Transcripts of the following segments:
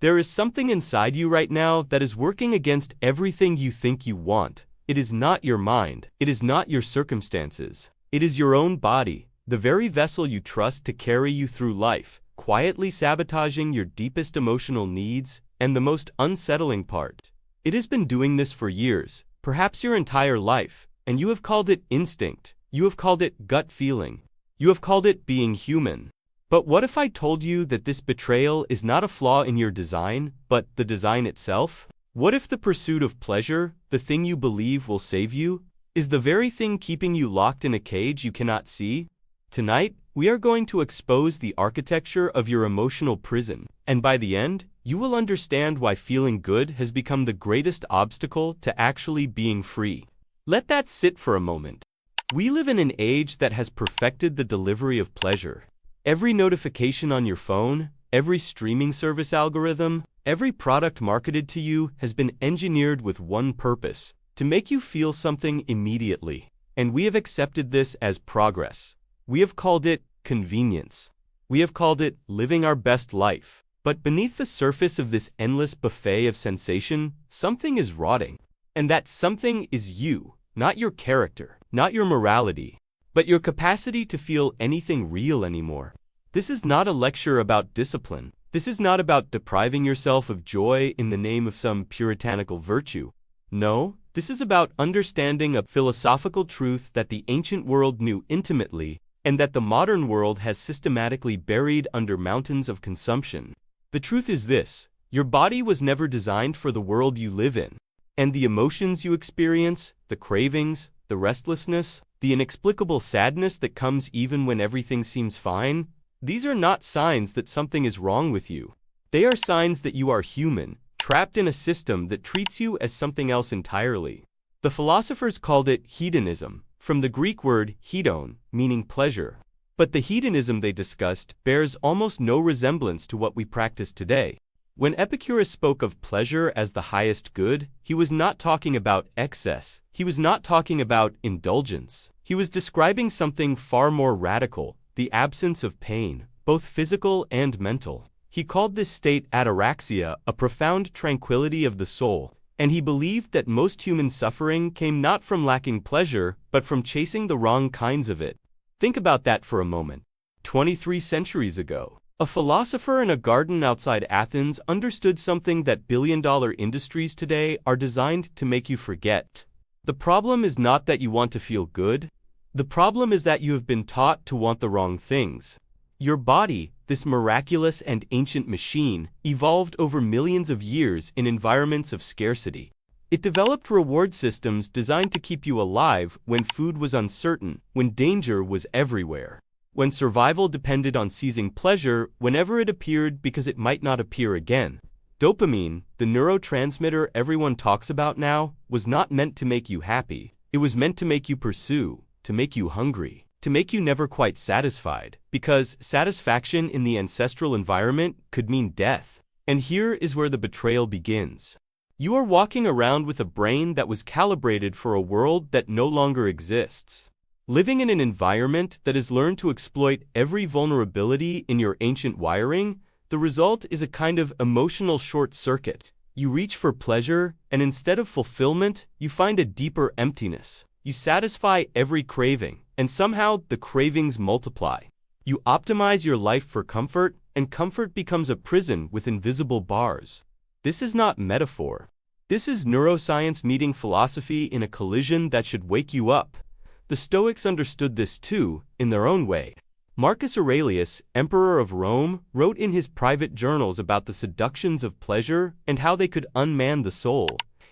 There is something inside you right now that is working against everything you think you want. It is not your mind. It is not your circumstances. It is your own body, the very vessel you trust to carry you through life, quietly sabotaging your deepest emotional needs. And the most unsettling part, it has been doing this for years, perhaps your entire life, and you have called it instinct. You have called it gut feeling. You have called it being human. But what if I told you that this betrayal is not a flaw in your design, but the design itself? What if the pursuit of pleasure, the thing you believe will save you, is the very thing keeping you locked in a cage you cannot see? Tonight, we are going to expose the architecture of your emotional prison, and by the end, you will understand why feeling good has become the greatest obstacle to actually being free. Let that sit for a moment. We live in an age that has perfected the delivery of pleasure. Every notification on your phone, every streaming service algorithm, every product marketed to you has been engineered with one purpose: to make you feel something immediately. And we have accepted this as progress. We have called it convenience. We have called it living our best life. But beneath the surface of this endless buffet of sensation, something is rotting. And that something is you, not your character, not your morality, but your capacity to feel anything real anymore. This is not a lecture about discipline. This is not about depriving yourself of joy in the name of some puritanical virtue. No, this is about understanding a philosophical truth that the ancient world knew intimately, and that the modern world has systematically buried under mountains of consumption. The truth is this: your body was never designed for the world you live in. And the emotions you experience, the cravings, the restlessness, the inexplicable sadness that comes even when everything seems fine, these are not signs that something is wrong with you. They are signs that you are human, trapped in a system that treats you as something else entirely. The philosophers called it hedonism, from the Greek word hedon, meaning pleasure. But the hedonism they discussed bears almost no resemblance to what we practice today. When Epicurus spoke of pleasure as the highest good, he was not talking about excess. He was not talking about indulgence. He was describing something far more radical: the absence of pain, both physical and mental. He called this state ataraxia, a profound tranquility of the soul, and he believed that most human suffering came not from lacking pleasure, but from chasing the wrong kinds of it. Think about that for a moment. 23 centuries ago, a philosopher in a garden outside Athens understood something that billion-dollar industries today are designed to make you forget. The problem is not that you want to feel good. The problem is that you have been taught to want the wrong things. Your body, this miraculous and ancient machine, evolved over millions of years in environments of scarcity. It developed reward systems designed to keep you alive when food was uncertain, when danger was everywhere, when survival depended on seizing pleasure whenever it appeared because it might not appear again. Dopamine, the neurotransmitter everyone talks about now, was not meant to make you happy. It was meant to make you pursue, to make you hungry, to make you never quite satisfied, because satisfaction in the ancestral environment could mean death. And here is where the betrayal begins. You are walking around with a brain that was calibrated for a world that no longer exists. Living in an environment that has learned to exploit every vulnerability in your ancient wiring, the result is a kind of emotional short circuit. You reach for pleasure, and instead of fulfillment, you find a deeper emptiness. You satisfy every craving, and somehow the cravings multiply. You optimize your life for comfort, and comfort becomes a prison with invisible bars. This is not metaphor. This is neuroscience meeting philosophy in a collision that should wake you up. The Stoics understood this too, in their own way. Marcus Aurelius, emperor of Rome, wrote in his private journals about the seductions of pleasure and how they could unman the soul.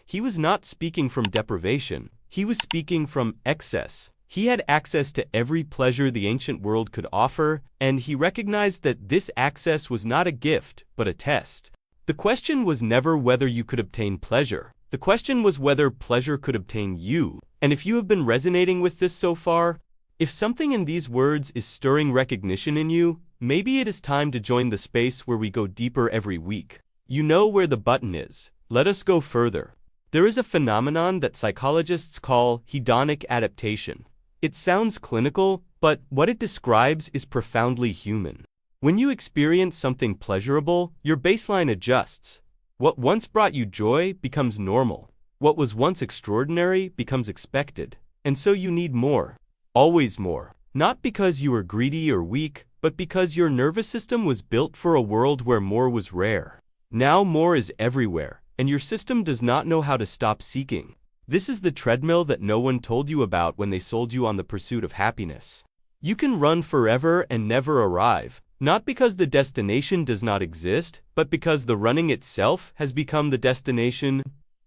He was not speaking from deprivation. He was speaking from excess. He had access to every pleasure the ancient world could offer, and he recognized that this access was not a gift, but a test. The question was never whether you could obtain pleasure. The question was whether pleasure could obtain you. And if you have been resonating with this so far, if something in these words is stirring recognition in you, maybe it is time to join the space where we go deeper every week. You know where the button is. Let us go further. There is a phenomenon that psychologists call hedonic adaptation. It sounds clinical, but what it describes is profoundly human. When you experience something pleasurable, your baseline adjusts. What once brought you joy becomes normal. What was once extraordinary becomes expected. And so you need more. Always more. Not because you are greedy or weak, but because your nervous system was built for a world where more was rare. Now more is everywhere, and your system does not know how to stop seeking. This is the treadmill that no one told you about when they sold you on the pursuit of happiness. You can run forever and never arrive, not because the destination does not exist, but because the running itself has become the destination.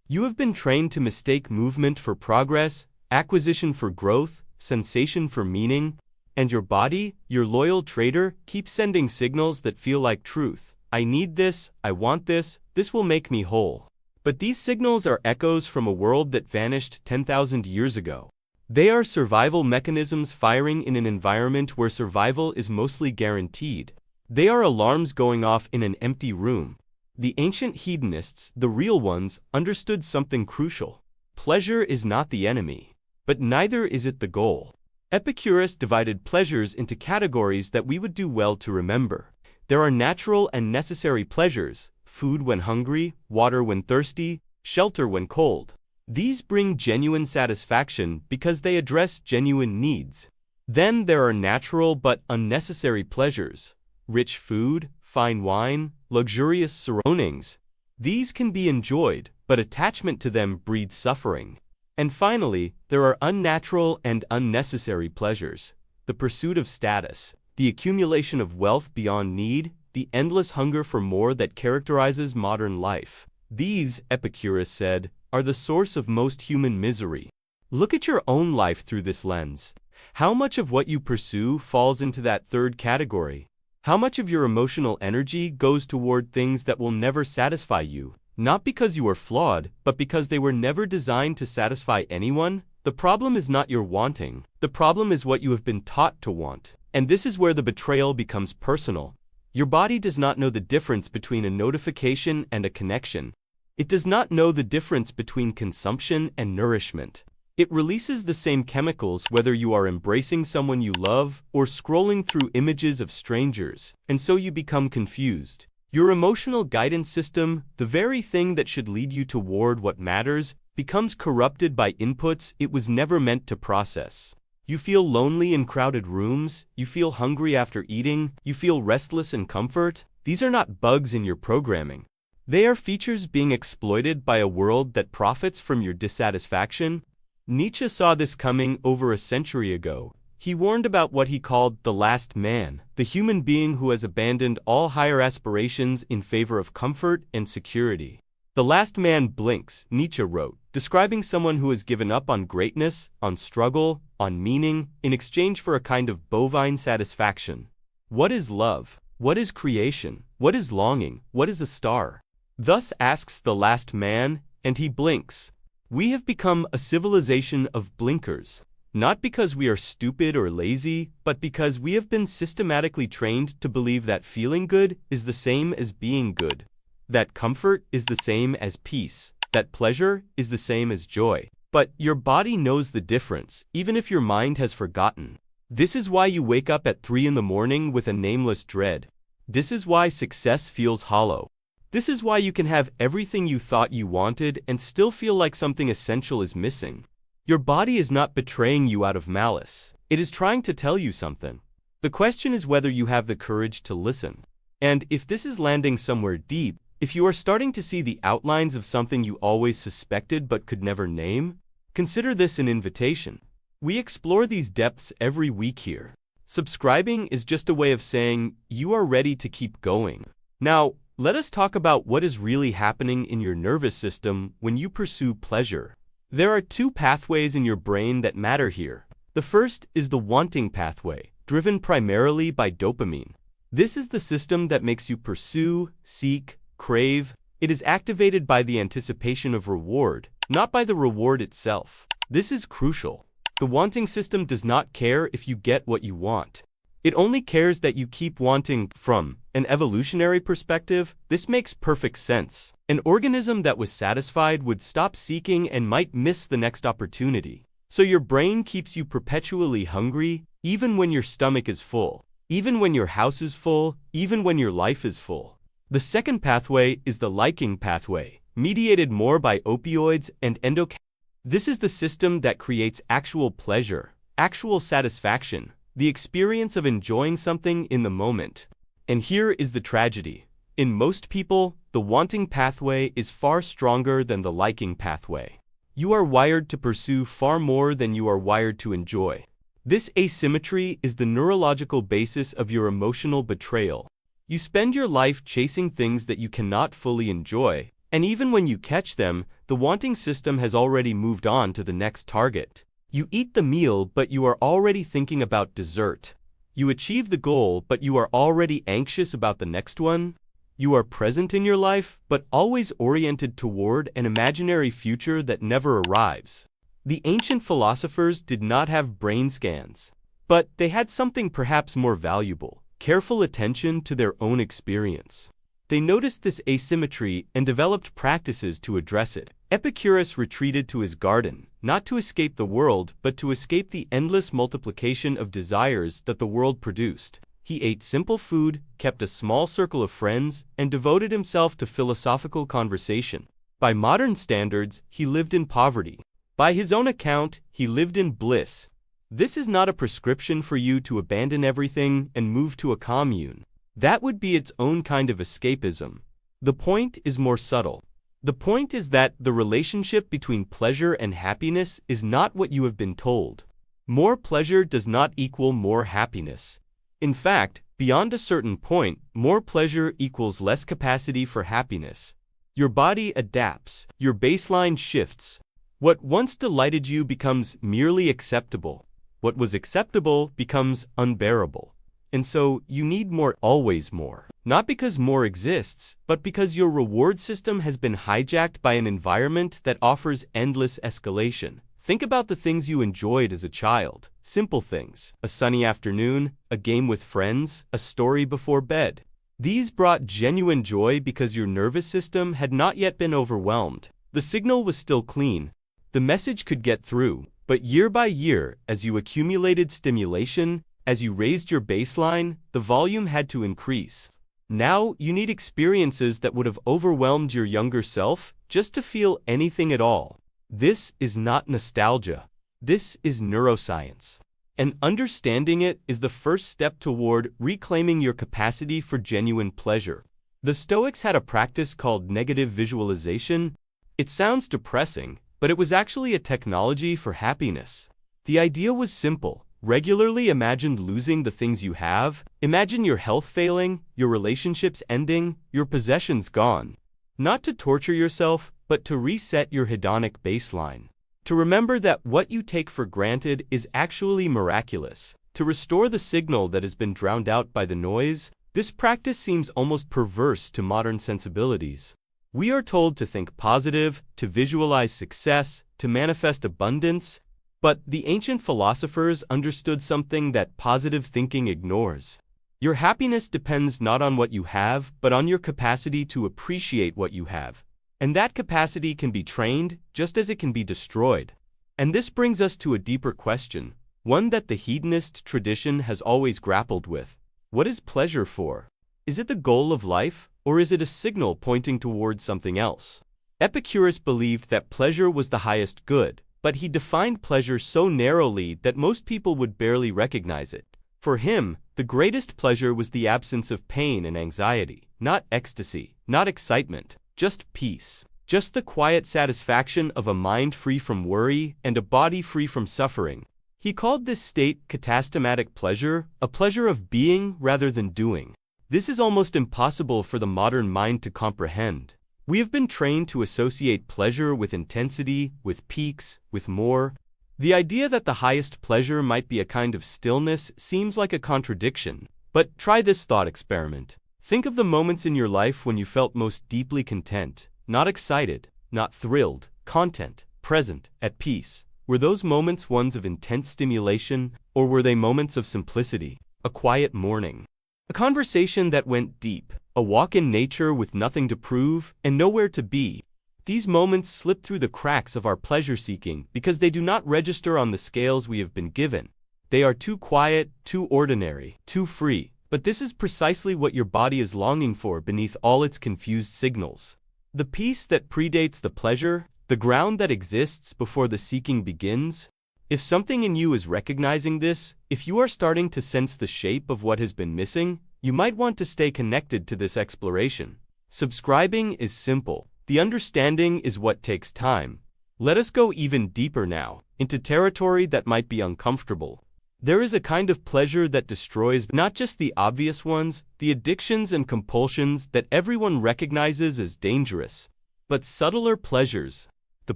You have been trained to mistake movement for progress, acquisition for growth, sensation for meaning, and your body, your loyal trader, keeps sending signals that feel like truth. I need this, I want this will make me whole. But these signals are echoes from a world that vanished 10,000 years ago. They are survival mechanisms firing in an environment where survival is mostly guaranteed. They are alarms going off in an empty room. The ancient hedonists, the real ones, understood something crucial. Pleasure is not the enemy, but neither is it the goal. Epicurus divided pleasures into categories that we would do well to remember. There are natural and necessary pleasures, food when hungry, water when thirsty, shelter when cold. These bring genuine satisfaction because they address genuine needs. Then there are natural but unnecessary pleasures, rich food, fine wine, luxurious surroundings. These can be enjoyed, but attachment to them breeds suffering. And finally, there are unnatural and unnecessary pleasures, the pursuit of status, the accumulation of wealth beyond need, the endless hunger for more that characterizes modern life. These, Epicurus said, are the source of most human misery. Look at your own life through this lens. How much of what you pursue falls into that third category? How much of your emotional energy goes toward things that will never satisfy you? Not because you are flawed, but because they were never designed to satisfy anyone? The problem is not your wanting. The problem is what you have been taught to want. And this is where the betrayal becomes personal. Your body does not know the difference between a notification and a connection. It does not know the difference between consumption and nourishment. It releases the same chemicals whether you are embracing someone you love or scrolling through images of strangers, and so you become confused. Your emotional guidance system, the very thing that should lead you toward what matters, becomes corrupted by inputs it was never meant to process. You feel lonely in crowded rooms, you feel hungry after eating, you feel restless in comfort. These are not bugs in your programming. They are features being exploited by a world that profits from your dissatisfaction. Nietzsche saw this coming over a century ago. He warned about what he called the last man, the human being who has abandoned all higher aspirations in favor of comfort and security. The last man blinks, Nietzsche wrote, describing someone who has given up on greatness, on struggle, on meaning, in exchange for a kind of bovine satisfaction. What is love? What is creation? What is longing? What is a star? Thus asks the last man, and he blinks. We have become a civilization of blinkers, not because we are stupid or lazy, but because we have been systematically trained to believe that feeling good is the same as being good, that comfort is the same as peace, that pleasure is the same as joy. But your body knows the difference, even if your mind has forgotten. This is why you wake up at 3 in the morning with a nameless dread. This is why success feels hollow. This is why you can have everything you thought you wanted and still feel like something essential is missing. Your body is not betraying you out of malice. It is trying to tell you something. The question is whether you have the courage to listen. And if this is landing somewhere deep, if you are starting to see the outlines of something you always suspected but could never name, consider this an invitation. We explore these depths every week here. Subscribing is just a way of saying you are ready to keep going. Now, let us talk about what is really happening in your nervous system when you pursue pleasure. There are 2 pathways in your brain that matter here. The first is the wanting pathway, driven primarily by dopamine. This is the system that makes you pursue, seek, crave. It is activated by the anticipation of reward, not by the reward itself. This is crucial. The wanting system does not care if you get what you want. It only cares that you keep wanting. From an evolutionary perspective, this makes perfect sense. An organism that was satisfied would stop seeking and might miss the next opportunity. So your brain keeps you perpetually hungry, even when your stomach is full. even when your house is full, even when your life is full. The second pathway is the liking pathway, mediated more by opioids and endocannabinoids. This is the system that creates actual pleasure, actual satisfaction, the experience of enjoying something in the moment. And here is the tragedy. In most people, the wanting pathway is far stronger than the liking pathway. You are wired to pursue far more than you are wired to enjoy. This asymmetry is the neurological basis of your emotional betrayal. You spend your life chasing things that you cannot fully enjoy, and even when you catch them, the wanting system has already moved on to the next target. You eat the meal, but you are already thinking about dessert. You achieve the goal, but you are already anxious about the next one. You are present in your life, but always oriented toward an imaginary future that never arrives. The ancient philosophers did not have brain scans, but they had something perhaps more valuable: careful attention to their own experience. They noticed this asymmetry and developed practices to address it. Epicurus retreated to his garden, not to escape the world, but to escape the endless multiplication of desires that the world produced. He ate simple food, kept a small circle of friends, and devoted himself to philosophical conversation. By modern standards, he lived in poverty. By his own account, he lived in bliss. This is not a prescription for you to abandon everything and move to a commune. That would be its own kind of escapism. The point is more subtle. The point is that the relationship between pleasure and happiness is not what you have been told. More pleasure does not equal more happiness. In fact, beyond a certain point, more pleasure equals less capacity for happiness. Your body adapts, your baseline shifts. What once delighted you becomes merely acceptable. What was acceptable becomes unbearable. And so, you need more, always more. Not because more exists, but because your reward system has been hijacked by an environment that offers endless escalation. Think about the things you enjoyed as a child. Simple things. A sunny afternoon, a game with friends, a story before bed. These brought genuine joy because your nervous system had not yet been overwhelmed. The signal was still clean. The message could get through. But year by year, as you accumulated stimulation, as you raised your baseline, the volume had to increase. Now, you need experiences that would have overwhelmed your younger self just to feel anything at all. This is not nostalgia. This is neuroscience. And understanding it is the first step toward reclaiming your capacity for genuine pleasure. The Stoics had a practice called negative visualization. It sounds depressing, but it was actually a technology for happiness. The idea was simple. Regularly imagine losing the things you have. Imagine your health failing, your relationships ending, your possessions gone. Not to torture yourself, but to reset your hedonic baseline. To remember that what you take for granted is actually miraculous. To restore the signal that has been drowned out by the noise. This practice seems almost perverse to modern sensibilities. We are told to think positive, to visualize success, to manifest abundance. But the ancient philosophers understood something that positive thinking ignores. Your happiness depends not on what you have, but on your capacity to appreciate what you have. And that capacity can be trained, just as it can be destroyed. And this brings us to a deeper question, one that the hedonist tradition has always grappled with. What is pleasure for? Is it the goal of life, or is it a signal pointing towards something else? Epicurus believed that pleasure was the highest good, but he defined pleasure so narrowly that most people would barely recognize it. For him, the greatest pleasure was the absence of pain and anxiety, not ecstasy, not excitement, just peace. Just the quiet satisfaction of a mind free from worry and a body free from suffering. He called this state katastematic pleasure, a pleasure of being rather than doing. This is almost impossible for the modern mind to comprehend. We have been trained to associate pleasure with intensity, with peaks, with more. The idea that the highest pleasure might be a kind of stillness seems like a contradiction. But try this thought experiment. Think of the moments in your life when you felt most deeply content, not excited, not thrilled, content, present, at peace. Were those moments ones of intense stimulation, or were they moments of simplicity, a quiet morning, a conversation that went deep, a walk in nature with nothing to prove and nowhere to be? These moments slip through the cracks of our pleasure-seeking because they do not register on the scales we have been given. They are too quiet, too ordinary, too free. But this is precisely what your body is longing for beneath all its confused signals. The peace that predates the pleasure, the ground that exists before the seeking begins. If something in you is recognizing this, if you are starting to sense the shape of what has been missing, you might want to stay connected to this exploration. Subscribing is simple. The understanding is what takes time. Let us go even deeper now, into territory that might be uncomfortable. There is a kind of pleasure that destroys not just the obvious ones, the addictions and compulsions that everyone recognizes as dangerous, but subtler pleasures. The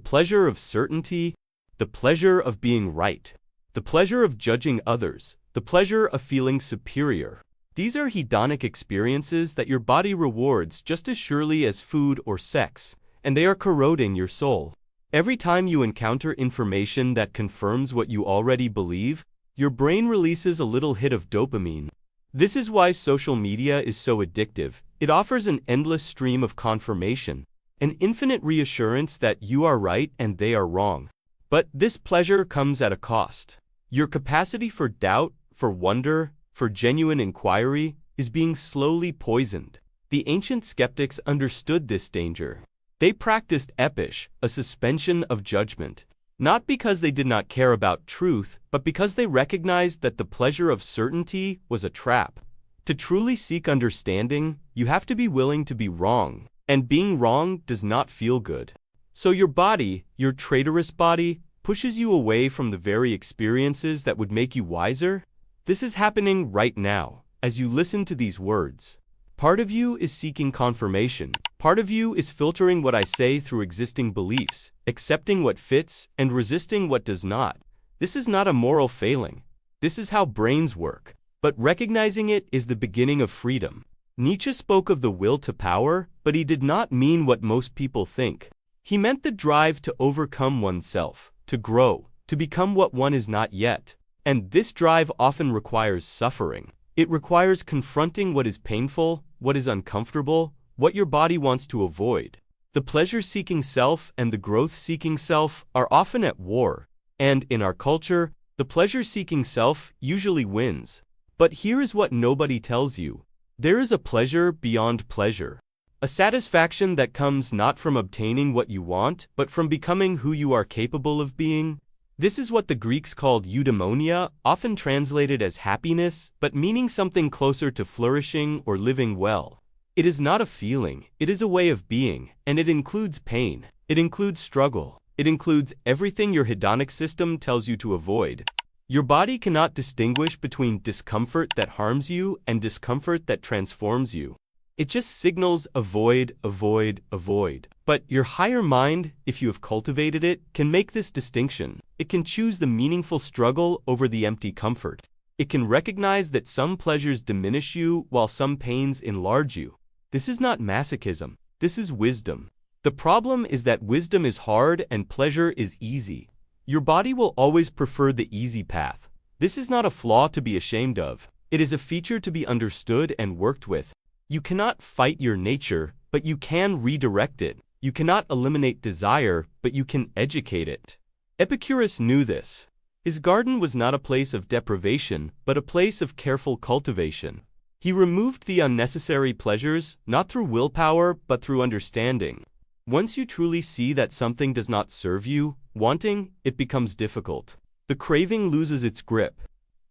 pleasure of certainty, the pleasure of being right, the pleasure of judging others, the pleasure of feeling superior. These are hedonic experiences that your body rewards just as surely as food or sex, and they are corroding your soul. Every time you encounter information that confirms what you already believe, your brain releases a little hit of dopamine. This is why social media is so addictive. It offers an endless stream of confirmation, an infinite reassurance that you are right and they are wrong. But this pleasure comes at a cost. Your capacity for doubt, for wonder, for genuine inquiry is being slowly poisoned. The ancient skeptics understood this danger. They practiced epish, a suspension of judgment. Not because they did not care about truth, but because they recognized that the pleasure of certainty was a trap. To truly seek understanding, you have to be willing to be wrong, and being wrong does not feel good. So your body, your traitorous body, pushes you away from the very experiences that would make you wiser. This is happening right now, as you listen to these words. Part of you is seeking confirmation. Part of you is filtering what I say through existing beliefs, accepting what fits and resisting what does not. This is not a moral failing. This is how brains work. But recognizing it is the beginning of freedom. Nietzsche spoke of the will to power, but he did not mean what most people think. He meant the drive to overcome oneself, to grow, to become what one is not yet. And this drive often requires suffering. It requires confronting what is painful, what is uncomfortable, what your body wants to avoid. The pleasure-seeking self and the growth-seeking self are often at war, and in our culture, the pleasure-seeking self usually wins. But here is what nobody tells you. There is a pleasure beyond pleasure. A satisfaction that comes not from obtaining what you want, but from becoming who you are capable of being. This is what the Greeks called eudaimonia, often translated as happiness, but meaning something closer to flourishing or living well. It is not a feeling, it is a way of being, and it includes pain, it includes struggle, it includes everything your hedonic system tells you to avoid. Your body cannot distinguish between discomfort that harms you and discomfort that transforms you. It just signals avoid, avoid, avoid. But your higher mind, if you have cultivated it, can make this distinction. It can choose the meaningful struggle over the empty comfort. It can recognize that some pleasures diminish you while some pains enlarge you. This is not masochism. This is wisdom. The problem is that wisdom is hard and pleasure is easy. Your body will always prefer the easy path. This is not a flaw to be ashamed of. It is a feature to be understood and worked with. You cannot fight your nature, but you can redirect it. You cannot eliminate desire, but you can educate it. Epicurus knew this. His garden was not a place of deprivation, but a place of careful cultivation. He removed the unnecessary pleasures, not through willpower, but through understanding. Once you truly see that something does not serve you, wanting, it becomes difficult. The craving loses its grip.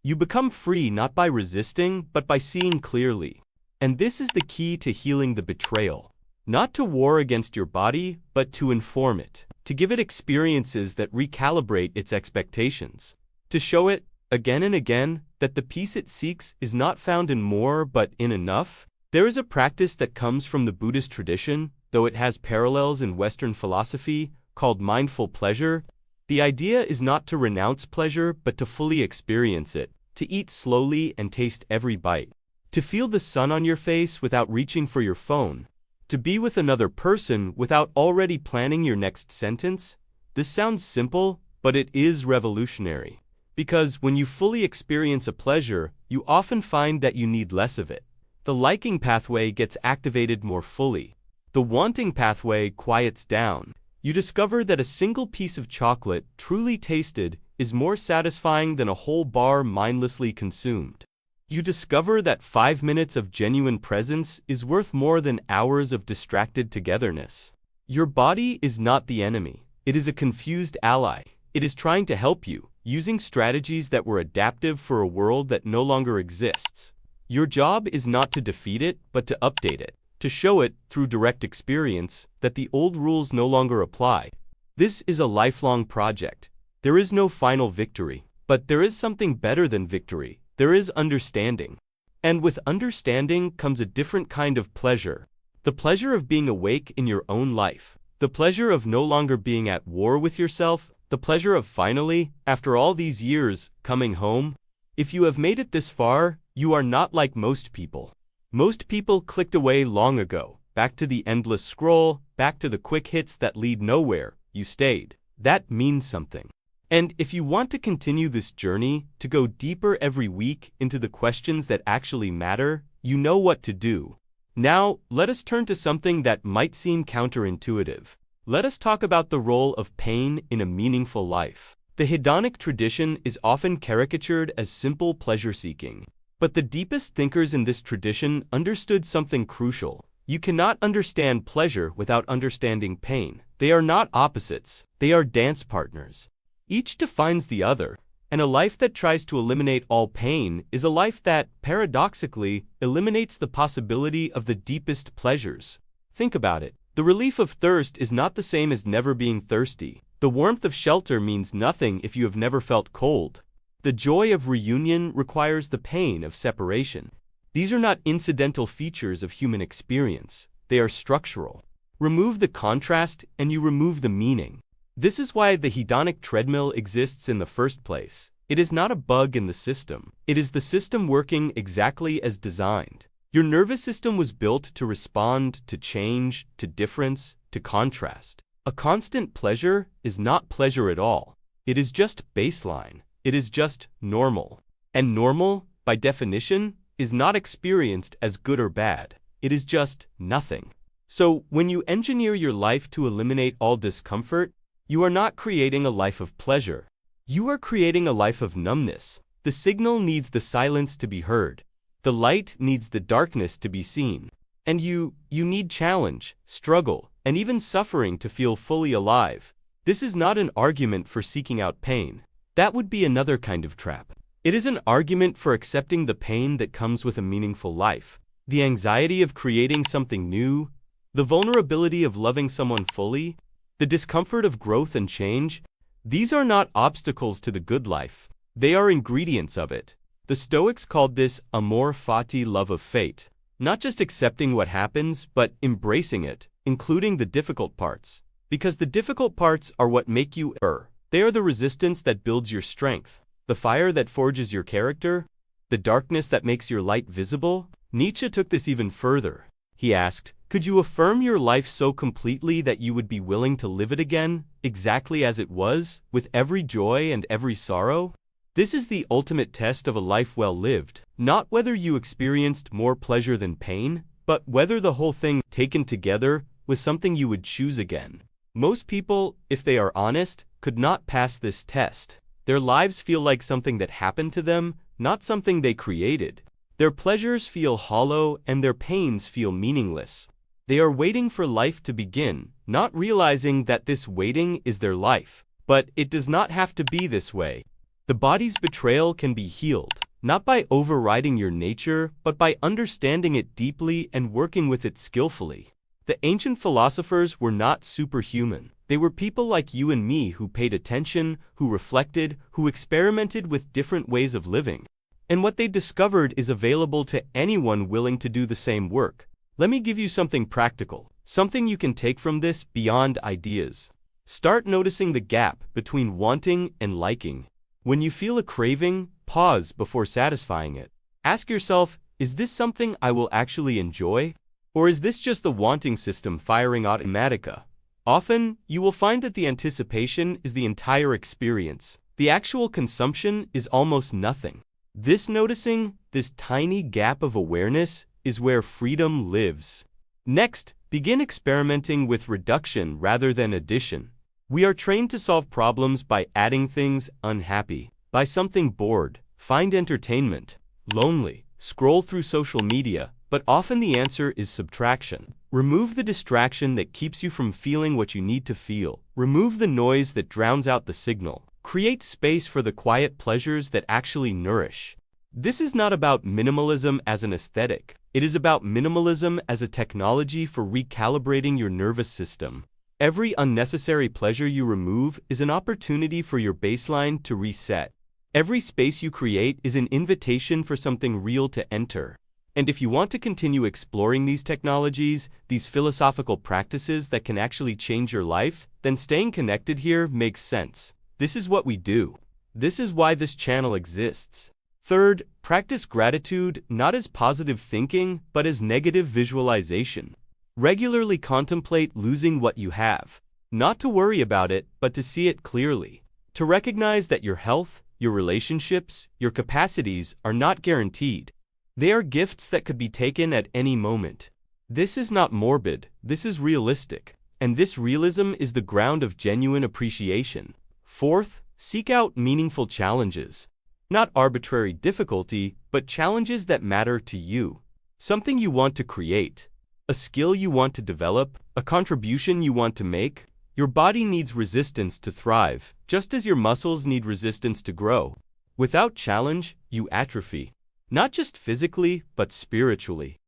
You become free not by resisting, but by seeing clearly. And this is the key to healing the betrayal. Not to war against your body, but to inform it. To give it experiences that recalibrate its expectations. To show it, again and again, that the peace it seeks is not found in more but in enough. There is a practice that comes from the Buddhist tradition, though it has parallels in Western philosophy, called mindful pleasure. The idea is not to renounce pleasure, but to fully experience it. To eat slowly and taste every bite. To feel the sun on your face without reaching for your phone. To be with another person without already planning your next sentence. This sounds simple, but it is revolutionary. Because when you fully experience a pleasure, you often find that you need less of it. The liking pathway gets activated more fully. The wanting pathway quiets down. You discover that a single piece of chocolate, truly tasted, is more satisfying than a whole bar mindlessly consumed. You discover that 5 minutes of genuine presence is worth more than hours of distracted togetherness. Your body is not the enemy. It is a confused ally. It is trying to help you, using strategies that were adaptive for a world that no longer exists. Your job is not to defeat it, but to update it, to show it, through direct experience, that the old rules no longer apply. This is a lifelong project. There is no final victory, but there is something better than victory. There is understanding. And with understanding comes a different kind of pleasure. The pleasure of being awake in your own life. The pleasure of no longer being at war with yourself. The pleasure of finally, after all these years, coming home. If you have made it this far, you are not like most people. Most people clicked away long ago, back to the endless scroll, back to the quick hits that lead nowhere. You stayed. That means something. And if you want to continue this journey, to go deeper every week into the questions that actually matter, you know what to do. Now, let us turn to something that might seem counterintuitive. Let us talk about the role of pain in a meaningful life. The hedonic tradition is often caricatured as simple pleasure-seeking. But the deepest thinkers in this tradition understood something crucial. You cannot understand pleasure without understanding pain. They are not opposites. They are dance partners. Each defines the other, and a life that tries to eliminate all pain is a life that, paradoxically, eliminates the possibility of the deepest pleasures. Think about it. The relief of thirst is not the same as never being thirsty. The warmth of shelter means nothing if you have never felt cold. The joy of reunion requires the pain of separation. These are not incidental features of human experience. They are structural. Remove the contrast and you remove the meaning. This is why the hedonic treadmill exists in the first place. It is not a bug in the system. It is the system working exactly as designed. Your nervous system was built to respond to change, to difference, to contrast. A constant pleasure is not pleasure at all. It is just baseline. It is just normal. And normal, by definition, is not experienced as good or bad. It is just nothing. So, when you engineer your life to eliminate all discomfort, you are not creating a life of pleasure. You are creating a life of numbness. The signal needs the silence to be heard. The light needs the darkness to be seen. And you need challenge, struggle, and even suffering to feel fully alive. This is not an argument for seeking out pain. That would be another kind of trap. It is an argument for accepting the pain that comes with a meaningful life. The anxiety of creating something new, the vulnerability of loving someone fully, the discomfort of growth and change. These are not obstacles to the good life. They are ingredients of it. The Stoics called this amor fati, love of fate. Not just accepting what happens, but embracing it, including the difficult parts. Because the difficult parts are what make you err. They are the resistance that builds your strength, the fire that forges your character, the darkness that makes your light visible. Nietzsche took this even further. He asked, could you affirm your life so completely that you would be willing to live it again, exactly as it was, with every joy and every sorrow? This is the ultimate test of a life well lived, not whether you experienced more pleasure than pain, but whether the whole thing, taken together, was something you would choose again. Most people, if they are honest, could not pass this test. Their lives feel like something that happened to them, not something they created. Their pleasures feel hollow and their pains feel meaningless. They are waiting for life to begin, not realizing that this waiting is their life. But it does not have to be this way. The body's betrayal can be healed, not by overriding your nature, but by understanding it deeply and working with it skillfully. The ancient philosophers were not superhuman. They were people like you and me who paid attention, who reflected, who experimented with different ways of living. And what they discovered is available to anyone willing to do the same work. Let me give you something practical, something you can take from this beyond ideas. Start noticing the gap between wanting and liking. When you feel a craving, pause before satisfying it. Ask yourself, is this something I will actually enjoy? Or is this just the wanting system firing automatica? Often, you will find that the anticipation is the entire experience. The actual consumption is almost nothing. This noticing, this tiny gap of awareness, is where freedom lives. Next, begin experimenting with reduction rather than addition. We are trained to solve problems by adding things unhappy, by something bored, find entertainment, lonely, scroll through social media, but often the answer is subtraction. Remove the distraction that keeps you from feeling what you need to feel. Remove the noise that drowns out the signal. Create space for the quiet pleasures that actually nourish. This is not about minimalism as an aesthetic. It is about minimalism as a technology for recalibrating your nervous system. Every unnecessary pleasure you remove is an opportunity for your baseline to reset. Every space you create is an invitation for something real to enter. And if you want to continue exploring these technologies, these philosophical practices that can actually change your life, then staying connected here makes sense. This is what we do. This is why this channel exists. Third, practice gratitude not as positive thinking, but as negative visualization. Regularly contemplate losing what you have. Not to worry about it, but to see it clearly. To recognize that your health, your relationships, your capacities are not guaranteed. They are gifts that could be taken at any moment. This is not morbid, this is realistic. And this realism is the ground of genuine appreciation. Fourth, seek out meaningful challenges. Not arbitrary difficulty, but challenges that matter to you. Something you want to create. A skill you want to develop, a contribution you want to make. Your body needs resistance to thrive, just as your muscles need resistance to grow. Without challenge, you atrophy. Not just physically, but spiritually.